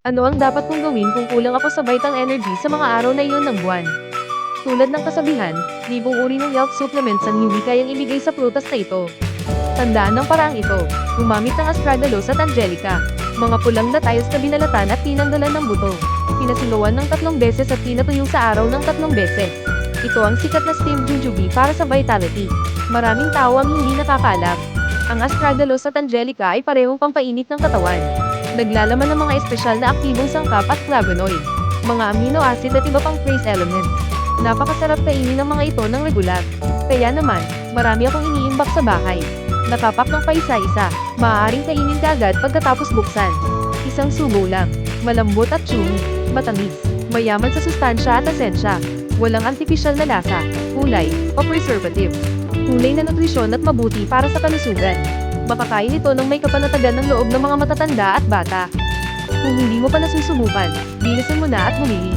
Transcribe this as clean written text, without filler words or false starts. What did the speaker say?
Ano ang dapat kong gawin kung kulang ako sa vital energy sa mga araw na iyon ng buwan? Tulad ng kasabihan, libong uri ng health supplements ang hindi kayang ibigay sa prutas na ito. Tandaan ng paraang ito, gumamit ng astragalus at angelica. Mga pulang na tiles na binalatan at tinanggalan ng buto. Pinasiluan ng 3 beses at pinatuyo sa araw ng 3 beses. Ito ang sikat na steamed jujube para sa vitality. Maraming tao ang hindi nakakaalam. Ang astragalus at angelica ay parehong pampainit ng katawan. Naglalaman ng mga espesyal na aktibong sangkap at flavonoid, mga amino acid at iba pang trace elements. Napakasarap kainin ng mga ito ng regular. Kaya naman, marami akong iniimbak sa bahay. Nakapak ng paisa-isa, maaaring kainin kaagad pagkatapos buksan. Isang subo lang, malambot at chewy, matamis, mayaman sa sustansya at asensya. Walang artipisyal na lasa, kulay, o preservative. Tunay na nutrisyon at mabuti para sa kalusugan. Makakain ito ng may kapanatagan ng loob ng mga matatanda at bata. Kung hindi mo pa nasusubukan, bilisan mo na at bumili.